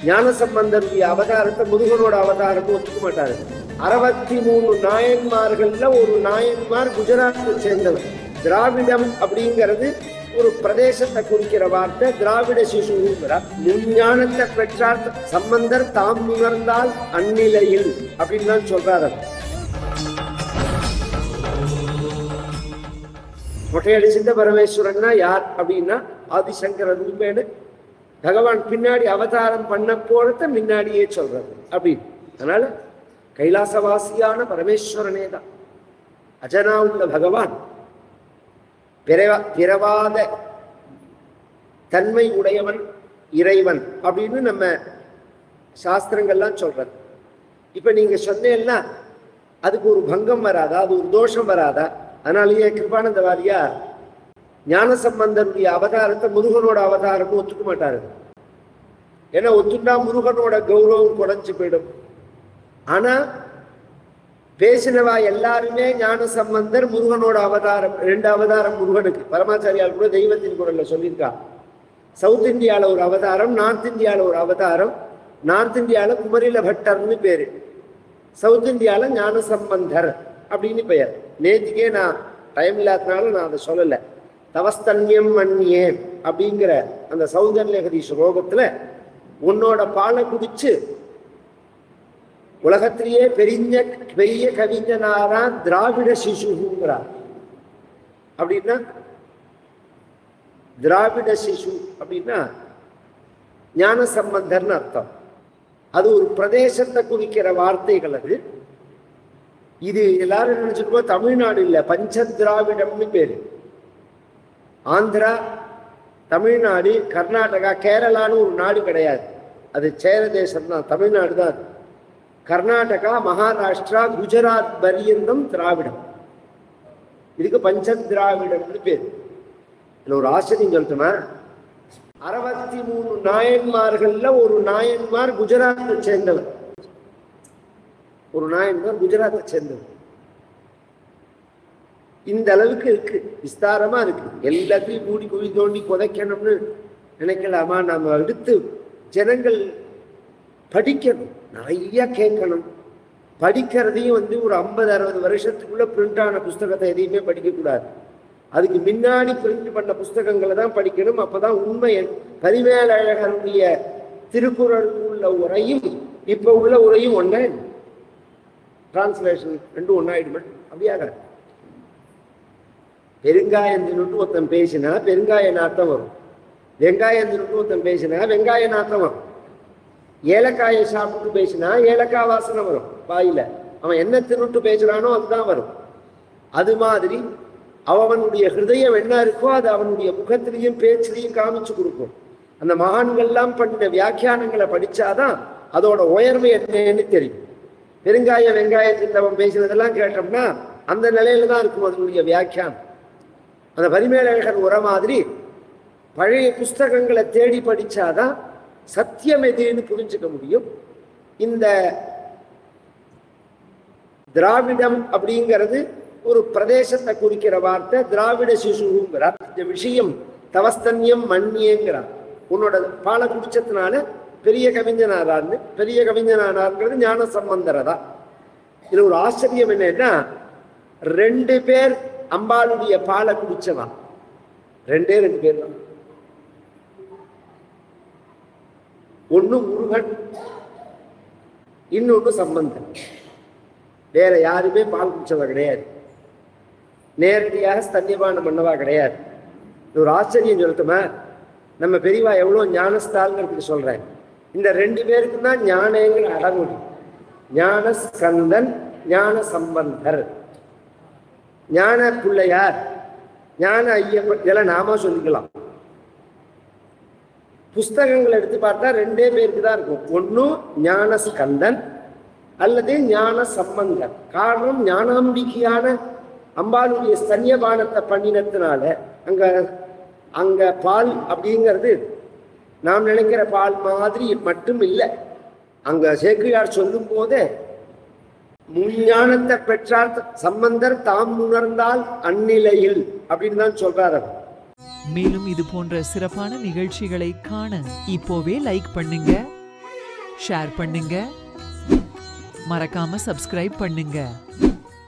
ஞானசம்பந்தருடைய அவதாரத்தை முருகனோட அவதாரத்தை ஒத்துக்க மாட்டாரு. 63 நாயன்மார்கள்ல ஒரு நாயன்மார் குஜராத்தை சேர்ந்தவர். திராவிடம் அப்படிங்கிறது ஒரு பிரதேசத்தை குறிக்கிற வார்த்தை. திராவிட சிசுங்கிறார். முஞ்ஞானத்தை பெற்றார் சம்பந்தர் தாம் உணர்ந்தால் அந்நிலையில் அப்படின்னு தான் சொல்றாரு. மொட்டையடி சித்த பரமேஸ்வரன்னா யார் அப்படின்னா ஆதிசங்கர ரூபேடு பகவான் பின்னாடி அவதாரம் பண்ண போறத முன்னாடியே சொல்றது அப்படின்னு. அதனால கைலாசவாசியான பரமேஸ்வரனே தான் அஜனா உள்ள பகவான், பிறவாத தன்மை உடையவன் இறைவன் அப்படின்னு நம்ம சாஸ்திரங்கள்லாம் சொல்றது. இப்ப நீங்க சொன்னேன்னா அதுக்கு ஒரு பங்கம் வராதா, அது ஒரு தோஷம் வராதா? அதனாலேயே கிருபானந்த வாரியார் ஞானசம்பந்தருடைய அவதாரத்தை முருகனோட அவதாரம் ஒத்துக்க மாட்டாரு. ஏன்னா ஒத்துண்டா முருகனோட கௌரவம் குறைஞ்சு போயிடும். ஆனா பேசினவா எல்லாருமே ஞானசம்பந்தர் முருகனோட அவதாரம், 2 அவதாரம் முருகனுக்கு. பரமாச்சாரியால் கூட தெய்வத்தின் குரல்ல சொல்லியிருக்கா. சவுத் இந்தியால ஒரு அவதாரம், நார்த் இந்தியால ஒரு அவதாரம். நார்த் இந்தியால குமரில பட்டர்னு பேரு, சவுத் இந்தியால ஞானசம்பந்தர் அப்படின்னு பெயர். நேற்றுக்கே நான் டைம் இல்லாதனால நான் அதை சொல்லலை. தவஸ்தன்யம் மன்னியே அப்படிங்கிற அந்த சௌந்தர்யகதி ஸ்லோகத்துல உன்னோட பாலை குடிச்சு உலகத்திலேயே பெரிய கவிஞனாரா திராவிட சிசுங்கிறார். அப்படின்னா திராவிட சிசு அப்படின்னா ஞானசம்பந்தர்னு அர்த்தம். அது ஒரு பிரதேசத்தை குறிக்கிற வார்த்தைகள். அது இது எல்லாரும் நினைச்சிருக்கோம் தமிழ்நாடு இல்லை, பஞ்சதிராவிடம்னு பேரு. ஆந்திரா, தமிழ்நாடு, கர்நாடகா, கேரளான்னு ஒரு நாடு கிடையாது. அது சேர தேசம் தான், தமிழ்நாடு தான். கர்நாடகா, மகாராஷ்டிரா, குஜராத் பரியந்தம் திராவிடம். இதுக்கு பஞ்சதிராவிடம்னு பேரு. இதுல ஒரு ஆச்சரியம் சொல்லட்டுமா? 63 நாயன்மார்கள்ல ஒரு நாயன்மார் குஜராத்தை சேர்ந்தவர். ஒரு நாயன்மார் குஜராத்தை சேர்ந்தவர். இந்த அளவுக்கு இருக்கு, விஸ்தாரமா இருக்கு. எல்லாத்தையும் கூடி குழி தோண்டி புதைக்கணும்னு நினைக்கலாமா? நாம எடுத்து ஜனங்கள் படிக்கணும், நிறைய கேட்கணும். படிக்கிறதையும் ஒரு 50-60 வருஷத்துக்குள்ள பிரிண்ட் ஆன புஸ்தகத்தை எதையுமே படிக்கக்கூடாது. அதுக்கு முன்னாடி பிரிண்ட் பண்ண புஸ்தகங்களை தான் படிக்கணும். அப்பதான் உண்மை. பரிமேலழகருடைய திருக்குறள் உள்ள உரையும் இப்ப உள்ள உரையும் ஒண்ணே, டிரான்ஸ்லேஷன் 2 ஒன்னாயிடுமே. அப்படியாக பெருங்காயம் தின்னுட்டு ஒருத்தன் பேசினா பெருங்காய நாத்தம் வரும். வெங்காயம் தின்னுட்டு ஒருத்தன் பேசினா வெங்காய நாத்தம் வரும். ஏலக்காயை சாப்பிட்டு பேசினா ஏலக்காய் வாசனை வரும் வாயில. அவன் என்ன தின்னுட்டு பேசுறானோ அதுதான் வரும். அது மாதிரி அவனுடைய ஹிருதயம் என்ன இருக்கோ அது அவனுடைய முகத்திலையும் பேச்சிலையும் காமிச்சு கொடுக்கும். அந்த மகான்கள்லாம் பண்ண வியாக்கியானங்களை படிச்சாதான் அதோட உயர்வு என்னன்னு தெரியும். பெருங்காய வெங்காயத்தில் அவன் பேசினதெல்லாம் கேட்டோம்னா அந்த நிலையில தான் இருக்கும் அதனுடைய வியாக்கியானம். அந்த பரிமேலழகர் உரை மாதிரி பழைய புஸ்தகங்களை தேடி படிச்சாதான் சத்தியம் எதுன்னு புரிஞ்சுக்க முடியும். இந்த திராவிடம் அப்படிங்கிறது ஒரு பிரதேசத்தை குறிக்கிற வார்த்தை. திராவிட சிசுங்கிறார். இந்த விஷயம் தவஸ்தன்யம் மன்னியேங்கிறார். உன்னோட பாலை குடிச்சதுனால பெரிய கவிஞனாரான்னு. பெரிய கவிஞனானாருங்கிறது ஞான சம்பந்தரை தான். இதுல ஒரு ஆச்சரியம் என்னன்னா 2 பேர் அம்பாளுடைய பாலை குடிச்சவன். 2 பேர் தான். ஒண்ணு முருகன், இன்னொன்னு சம்பந்தன். வேற யாருமே பால் குடிச்சவா கிடையாது. நேரடியாக ஸ்தன்யபானம் பண்ணவா கிடையாது. ஒரு ஆச்சரியம் சொல்லட்டுமா? நம்ம பெரியவா எவ்வளவு ஞானஸ்தால்ங்கிறதுக்கு சொல்றேன். இந்த 2 பேருக்கு தான் ஞானங்கிற அடங்குடி. ஞான ஸ்கந்தன், ஞான சம்பந்தர். ஞான பிள்ளையார், ஞான ஐயப்பன், இதெல்லாம் நாம சொல்லிக்கலாம். புஸ்தகங்கள் எடுத்து பார்த்தா 2 பேருக்கு தான் இருக்கும். ஒன்னும் ஞான ஸ்கந்தன் அல்லது ஞான சம்பந்தர். காரணம் ஞானாம்பிகையான அம்பாளுடைய ஸ்தன்யபானத்தை பண்ணினதுனால அங்க பால் அப்படிங்கிறது நாம் நினைக்கிற பால் மாதிரி மட்டும் இல்லை. அங்க சேக்கிழார் சொல்லும் போதே முஞ்ஞானத்தை பெற்றார் சம்பந்தர் தாம் உணர்ந்தால் அந்நிலையில் அப்படின்னு தான் சொல்றாரு. மேலும் இது போன்ற சிறப்பான நிகழ்ச்சிகளை காண இப்போவே லைக் பண்ணுங்க, ஷேர் பண்ணுங்க, மறக்காம சப்ஸ்கிரைப் பண்ணுங்க.